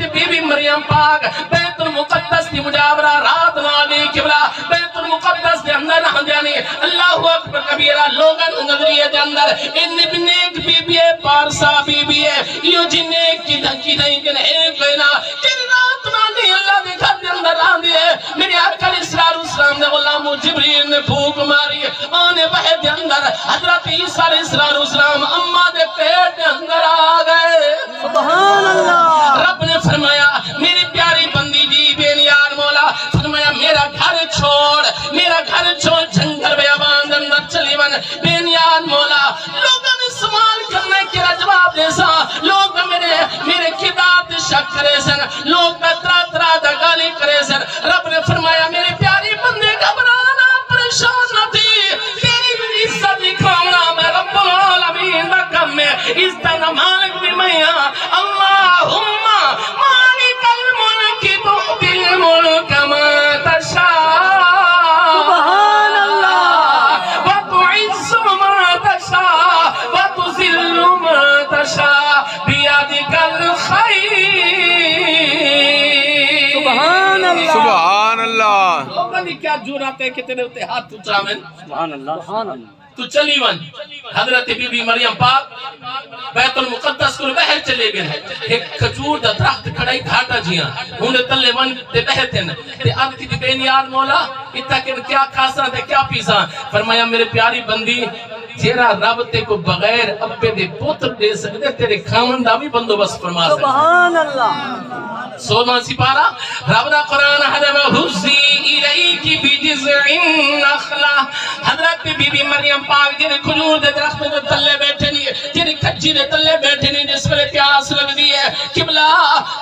Be be مریم پاک بیت المقدس کی مجاورہ رات نالی قبلہ بیت المقدس دے اندر جانی اللہ اکبر کبیرہ لوگن نظریے دے اندر ان نیک بی بی ہے پارسا بی بی ہے یہ جی نیک کی دھنکی نہیں کہ ایک لینا تیری رات نالی اللہ دے گھر دے اندر آن دیئے میری آقا علیہ السلام دے غلام جبریل نے پھوک ماری آنے بہت دے اندر حضرت عیسیٰ علیہ السلام اممہ دے پیٹ دے اندر آ گئے سبحان اللہ رب نے فرمایا میری پیاری بندی جی بے نیار مولا فرمایا میرا گھر چھوڑ جنگل بیابان دے اندر چلی ون بے نیار مولا لوگوں نے سوال کرنے کے جواب دے سا لوگ میرے کتاب دے شک کرے سن لوگ ترا دا گالی کرے سن رب نے فرمایا میری پیاری بندی گھبرانا پریشان نہ تھی تیری بھی عزت دکھاؤنا میں رب العالمین دا کم میں اس دا نمالک بھی میاں اللہم مالک الملک تؤتی الملک ما تشاء سبحان اللہ وتعز ما تشاء وتذل ما تشاء بیدک الخیر سبحان اللہ سبحان اللہ لوگوں نے کیا جرات ہے کہ تیرے ہوتے ہاتھ اٹھاویں سبحان اللہ تو چلی ون حضرت بی بی مریم پاک بیت المقدس کو بہر چلے گئے ہیں ایک کھجور دا درخت کھڑائی گھاٹا جیاں انہیں تلے ون تے بہتے ہیں تے اب کی بے نیار مولا اتنا کہ کیا کھاسا تے کیا پیسا فرمایا میرے پیاری بندی تیرا رب تے کو بغیر ابے دے پوتر دے سکتے تیرے خامن دا بھی بندوبست فرما سکتے سبحان اللہ 16 سپارہ رب دا قرآن حضر حسی الیکی بجزع النخلہ حضرت بی بی مریم پاک جنہیں کھجور دے درخت دے تلے بیٹھے نہیں جنہیں کچھی دے تلے بیٹھے نہیں جس پر پیاس لگ دی ہے قبلہ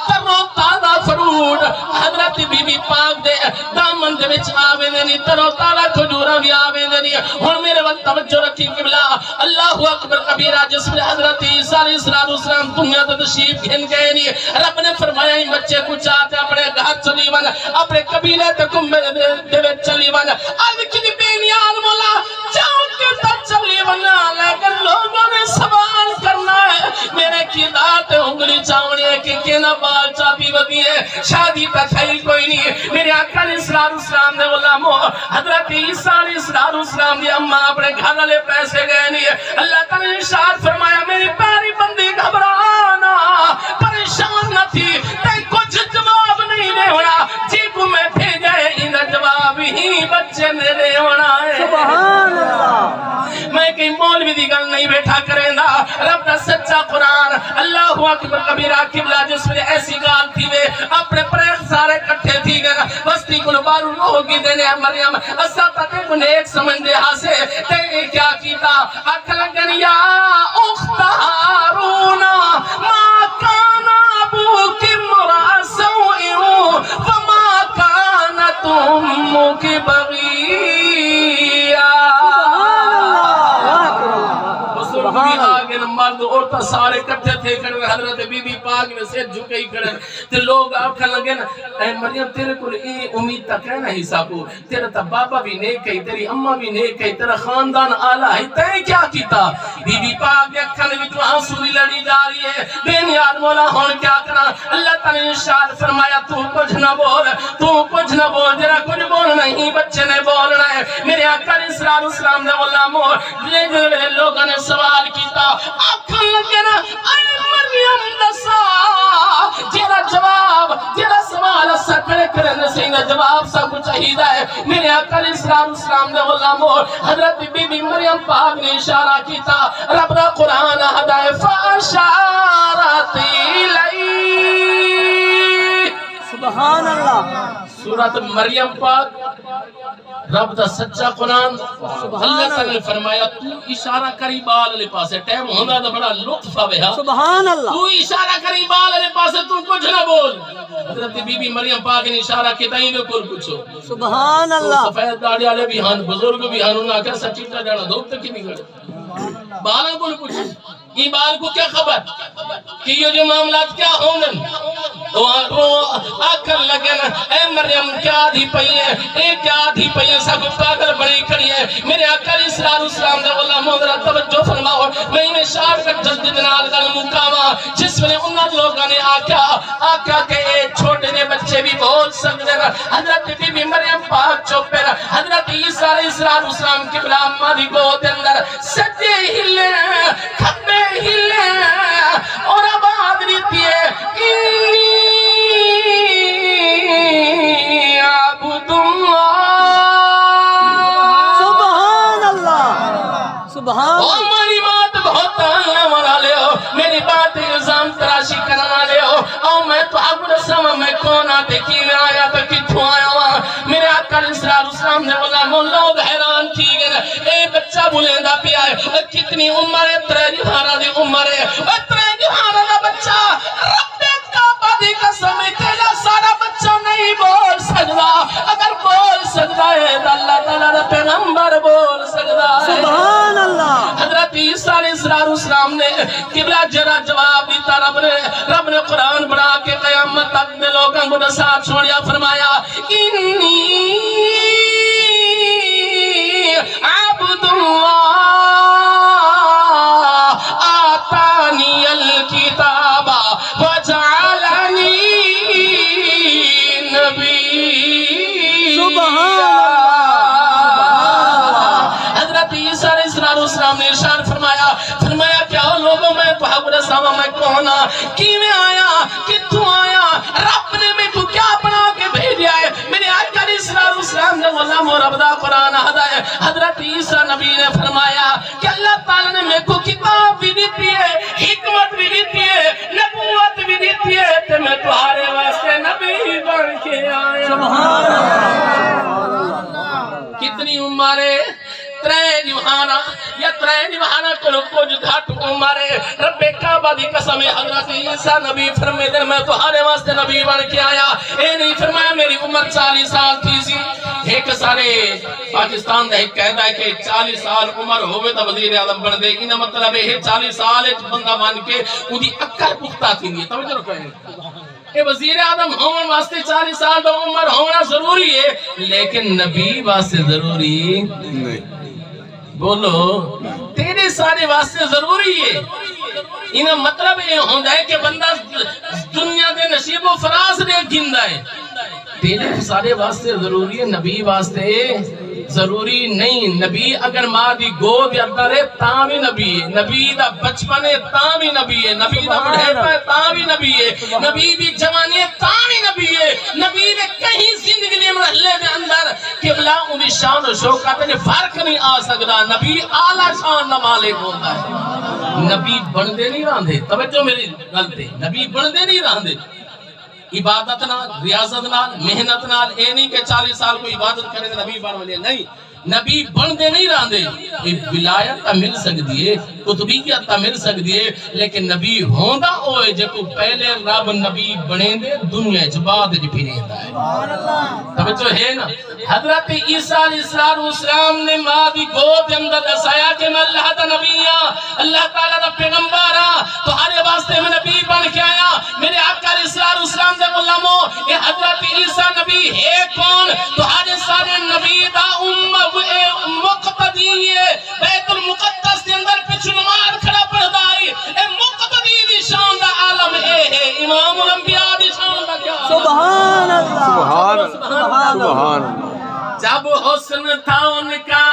ترو تازہ فروٹ حضرت بی بی پاک دے دامن دے وچ آوے نہیں ترو تازہ کھجورہ بھی آوے نہیں اور میرے وقت توجہ رکھی قبلہ اللہ اکبر کبیرہ جس پر حضرت عیسیٰ علیہ السلام دنیا تو تشریف گھن گئے نہیں رب نے فرمایا ہی بچے کو چاہتے اپنے گھر چلی ون اپنے قبیلے تے کم دے چلی ون اب کی بے نیال مولا چاہوں کے تک چلی ون لیکن لوگوں نے سوال کرنا ہے میرے کی دات انگلی چاہونی ہے کہ کینا بال چاہتی بدی ہے شادی تک ہے کوئی نہیں میرے آقا علیہ السلام نے غلاموں حضرت عیسیٰ علیہ السلام دی اممہ اپنے گھر والے پیسے گئے نہیں اللہ تعالی نے ارشاد فرمایا میری پیاری بندی گھبرانا پریشان نہ تھی تے کچھ جواب نہیں دے ہونا جی کو میں بھیجے ان جواب ہی بچے نے دے ہونا ہے سبحان اللہ میں کہیں مولوی دی گل نہیں بیٹھا کریں دا رب دا سچا قرآن اللہ اکبر کبیرہ قبلہ جس میں ایسی گال تھی وے اپنے پریخ سارے کٹھے تھی گئے بستی کو بارو روح کی دینے مریم اسا تکے کو نیک سمجھ دے ہاسے تے کیا کیتا اکھ لگن یا اخت ہارون ما کانا ابوک امرأ سوء وما کانت امک بغیہ بھی آگے مرد عورتہ سارے کٹھے تھے کھڑے حضرت بی بی پاک نے سر جھکے ہی کھڑے تے لوگ آکھا لگے اے مریم تیرے کو یہ امید تک ہے نا حسابو تیرا تا بابا بھی نیک ہے تیری اممہ بھی نیک ہے تیرا خاندان آلہ ہے تے کیا کیتا بی بی پاک اکھا نے بھی تو آنسو بھی لڑی جا رہی ہے بے نیاد مولا ہون کیا کرا اللہ تعالی نے ارشاد فرمایا تو کچھ نہ بول جرا کچھ بولنا ہی بچے نے بولنا ہے میرے آقا علیہ السلام نے غلاموں لوگوں نے سوال کیتا آکھن لگے نا اے مریم دسا جیرا سوال اسا کھڑے کرنے سے انہیں جواب سا کچھ چاہیدہ ہے میرے آقا علیہ السلام نے غلاموں حضرت بی بی مریم پاک نے اشارہ کیتا رب دا قرآن ہدائے فاشارت الی سبحان اللہ سورۃ مریم پاک رب دا سچا قرآن اللہ تعالی نے فرمایا تو اشارہ کری بال علی پاسے ٹائم ہونا دا بڑا لطف آوے ہاں سبحان اللہ تو اشارہ کری بال علی پاسے تو کچھ نہ بول حضرت بی بی مریم پاک نے اشارہ کیتا ہی میں کل پوچھو سبحان اللہ سفید داڑھی والے بھی ہن بزرگ بھی ہن انہاں کیا سچیٹا جانا دھوپ تک ہی نہیں گھڑے بالا کل پوچھو یہ بال کو کیا خبر کہ یہ جو معاملات کیا ہونن تو آکر لگے اے مریم کیا دی پئی ہے، اے کیا دی پئی ہے، سب پاگل بڑی کھڑی ہے۔ میرے آقا علیہ السلام دے غلاموں ذرا توجہ فرماؤ، میں انہیں شاعر کا جلد نال گل مکاواں جس میں انہاں لوگاں نے آکھیا کہ اے چھوٹے نے بچے بھی بول سکدے ہیں۔ حضرت بی بی مریم پاک چوپے حضرت عیسیٰ علیہ السلام کی بلا اماں دی گود اندر سجے ہلے کھبے ہلے اور آواز دیتی ہے عبد اللہ۔ سبحان اللہ، سبحان او میری بات بہت آنے والا لے ہو، میری بات الزام تراشی کرنے والے ہو، او میں تو آگو رسام میں کون آتے کی میں آیا تو کتھوں آیا وہاں۔ میرے آقا علیہ السلام نے بولا لوگ حیران تھی گئے، اے بچہ بلیندہ پیا ہے، کتنی عمر ہے، 3 جوہارہ دی عمر ہے، 3 جوہارہ دا بچہ رب کعبہ دی قسم تیرا سارا بچہ نہیں بول سکتا، اگر بول سکتا ہے تو اللہ تعالیٰ دا پیغمبر بول سکتا ہے۔ سبحان اللہ۔ حضرت عیسیٰ علیہ السلام نے قبلہ جرا جواب دیتا، رب نے قرآن بڑھا کے قیامت تک دے لوگاں کو نصاب چھوڑیا، فرمایا انی عبد اللہ آتانی الکتاب وجعلنی نبی۔ سبحان حضرت عیسیٰ علیہ السلام نے ارشاد فرمایا کیا لوگوں میں تو حق رسامہ میں کونا کی میں آیا کتوں آیا، رب نے میں کو کیا بنا کے بھیجیا ہے۔ میرے آقا علیہ السلام نے غلام اور عبدہ قرآن ہدایے، حضرت عیسیٰ نبی نے فرمایا کہ اللہ تعالیٰ نے میں کو کتاب بھی دیتی ہے، حکمت بھی دیتی ہے، نبوت بھی دیتی ہے، کہ میں تمہارے واسطے نبی بن کے آیا۔ سبحان کتنی عمریں 3 جوہانہ یا 3 جوہانہ کرو کچھ گھٹ عمریں، رب کعبہ دی قسم حضرت عیسیٰ نبی فرمے دن میں تمہارے واسطے نبی بن کے آیا۔ اے نہیں فرمایا میری عمر 40 سال تھی سی، ایک سارے پاکستان دا ایک قیدہ ہے کہ 40 سال عمر ہوئے تا وزیر اعظم بن دے گی، نا مطلب ہے 40 سال ایک بندہ بن کے اُدھی اکل پختہ تھی نہیں، توجہ رکھو ہے کہ وزیر اعظم ہونے واسطے 40 سال دا عمر ہونا ضروری ہے، لیکن نبی واسطے ضروری نہیں۔ بولو تیرے سارے واسطے ضروری ہے، انہاں مطلب یہ ہوندہ ہے کہ بندہ دنیا دے نصیب و فراز دے گھندہ ہے، تیرے سارے واسطے ضروری ہے، نبی واسطے ضروری نہیں۔ نبی اگر ماں دی گود اندر ہے تاں بھی نبی ہے، نبی دا بچپن ہے تاں بھی نبی ہے، نبی دا بڑھیپا ہے تاں بھی نبی ہے، نبی دی جوانی ہے تاں بھی نبی ہے، نبی نے کہیں زندگی دے مرحلے دے اندر قبلہ انہی شان و شوکت نے فرق نہیں آ سکتا، نبی اعلیٰ شان نہ مالک ہوتا ہے۔ نبی بندے نہیں راندے، توجہ میری غلطی، نبی بندے نہیں راندے، عبادت نال، ریاضت نال، محنت نال، اے نہیں کہ 40 سال کو عبادت کرے نبی بن والے نہیں، نبی بندے نہیں راندے، ولایت تا مل سکتی ہے، قطبیت تا مل سکتی ہے، لیکن نبی ہوندہ ہوئے جے کو پہلے رب نبی بنے دے دنیا جباد جی پھیرے دا ہے۔ توجہ ہے نا، حضرت عیسیٰ علیہ السلام نے ماں دی گود اندر دسایا کہ میں اللہ دا نبی ہاں، اللہ تعالیٰ دا پیغمبر ہاں، تو ہر واسطے میں نبی بن کے آیا۔ میرے آقا علیہ السلام دے غلاموں، یہ حضرت عیسیٰ نبی ہے کون؟ تو ہر سارے نبی دا مقتدی ہے، بیت المقدس کے اندر پچھ نماز کھڑا پڑھتا ہے، اے مقتدی دی شان دا عالم ہے امام الانبیاء دی شان دا کیا؟ سبحان اللہ، سبحان اللہ، سبحان اللہ۔ جب حسن تھا ان کا